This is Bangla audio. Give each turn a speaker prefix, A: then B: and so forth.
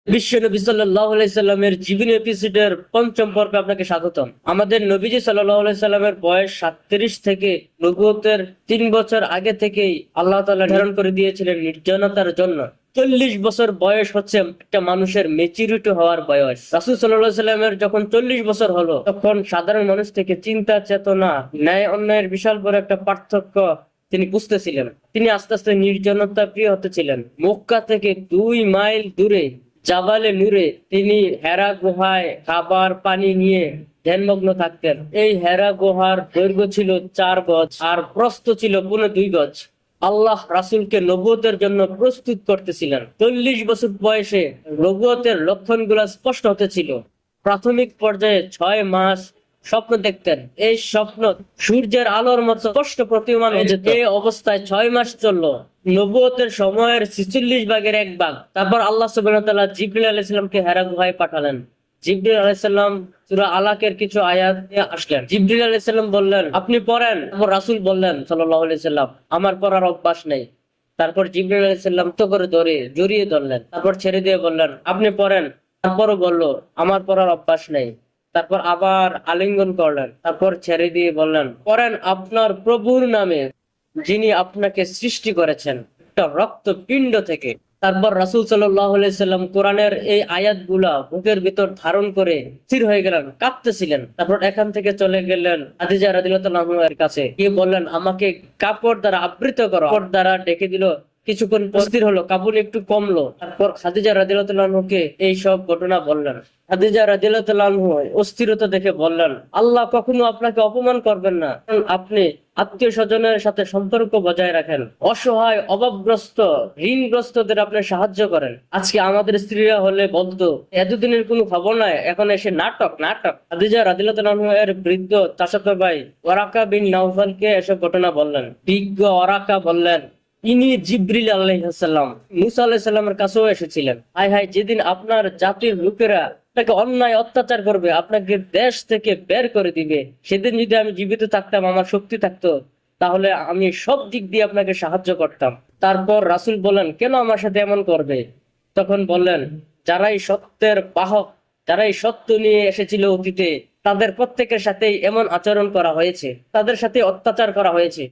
A: বিশ্বনবী সাল্লাল্লাহু আলাইহি সাল্লামের জীবনী এপিসোডের পঞ্চম পর্বে আপনাকে স্বাগতম। আমাদের নবীজি সাল্লাল্লাহু আলাইহি সাল্লামের বয়স 37 থেকে নবুয়তের 3 বছর আগে থেকেই আল্লাহ তাআলা নির্ধারণ করে দিয়েছিলেন নির্জনতার জন্য। 40 বছর বয়স হচ্ছে একটা মানুষের ম্যাচুরিটি হওয়ার বয়স। রাসূল সাল্লাল্লাহু আলাইহি সাল্লামের যখন 40 বছর হলো, তখন সাধারণ মানুষ থেকে চিন্তা চেতনা, ন্যায় অন্যায়ের বিশাল বড় একটা পার্থক্য তিনি বুঝতেছিলেন। তিনি আস্তে আস্তে নির্জনতা প্রিয় হতেছিলেন। মক্কা থেকে 2 মাইল দূরে জাবালে নূরে তিনি হেরা গুহায় খাবার পানি নিয়ে ধ্যানমগ্ন থাকতেন। এই হেরা গুহার দৈর্ঘ্য ছিল 4 গজ আর প্রস্থ ছিল 2.5 গজ। আল্লাহ রাসূলকে নবুয়তের জন্য প্রস্তুত করতেছিলেন। 40 বছর বয়সে নবুয়তের লক্ষণগুলো স্পষ্ট হতেছিল। প্রাথমিক পর্যায়ে 6 মাস স্বপ্ন দেখতেন। এই স্বপ্ন সূর্যের আলোর মতো স্পষ্ট প্রতীয়মান হয়ে যেত। এই অবস্থায় 6 মাস চললো। নবুয়তের সময়ের 46 ভাগের 1 ভাগ। তারপর আল্লাহ সুবহানাহু ওয়া তাআলা জিবরিল আলাইহিস সালামকে হেরা গুহায় পাঠালেন। জিবরিল আলাইহিস সালাম সূরা আলাকের কিছু আয়াত নিয়ে আসলেন। জিবরিল আলাইহিস সালাম বললেন, আপনি পড়েন। তারপর রাসূল বললেন সাল্লাল্লাহু আলাইহি সাল্লাম, আমার পড়ার অভ্যাস নেই। তারপর জিবরিল আলাইহিস সালাম তো করে জড়িয়ে ধরলেন। তারপর ছেড়ে দিয়ে বললেন, আপনি পড়েন। তারপরও বললো, আমার পড়ার অভ্যাস নেই। তারপর আবার আলিঙ্গন করলেন। তারপর ছেড়ে দিয়ে বললেন, পড়েন আপনার প্রভুর নামে, যিনি আপনাকে সৃষ্টি করেছেন একটা রক্ত পিণ্ড থেকে। তারপর রাসূল সাল্লাল্লাহু আলাইহি সাল্লাম কোরআনের এই আয়াতগুলা বুকের ভিতর ধারণ করে স্থির হয়ে গেলেন, কাঁপতেছিলেন। তারপর এখান থেকে চলে গেলেন খাদিজা রাদিয়াল্লাহু আনহার কাছে, গিয়ে বললেন, আমাকে কাপড় দ্বারা আবৃত করো। কাপড় দ্বারা ঢেকে দিল। কিছুক্ষণ অস্থির হলো, কাবুল একটু কমলো। তারপর খাদিজা রাদিয়াল্লাহু আনহাকে এই সব ঘটনা বললেন। খাদিজা রাদিয়াল্লাহু আনহা অস্থিরতা দেখে বললেন, আল্লাহ কখনো আপনাকে অপমান করবেন না। আপনি আত্মীয় স্বজনের সাথে সম্পর্ক বজায় রাখেন, অসহায় অভাবগ্রস্ত ঋণগ্রস্তদের আপনি সাহায্য করেন। আজকে আমাদের স্ত্রীরা হলে বলতো, এতদিনের কোনো খবর নাই, এখন এসে নাটক নাটক। খাদিজা রাদিয়াল্লাহু আনহা এর বৃদ্ধ চাচাতো ভাই ওয়ারাকা বিন নাওফালকে এসব ঘটনা বললেন। বিজ্ঞ ওয়ারাকা বললেন, ইনি জিবরিল আলাইহিস সালাম, মুসা আলাইহিস সালামের কাছেও এসেছিলেন। হায় হায়, যেদিন আপনার জাতির লোকেরা আপনাকে অন্যায় অত্যাচার করবে, আপনাকে দেশ থেকে বের করে দিবে, সেদিন যদি আমি জীবিত থাকতাম, আমার শক্তি থাকতো, তাহলে আমি সব দিক দিয়ে আপনাকে সাহায্য করতাম। তারপর রাসূল বলেন, কেন আমার সাথে এমন করবে? তখন বললেন, যারাই সত্যের বাহক, যারাই সত্য নিয়ে এসেছিল অতীতে, তাদের প্রত্যেকের সাথেই এমন আচরণ করা হয়েছে, তাদের সাথে অত্যাচার করা হয়েছে।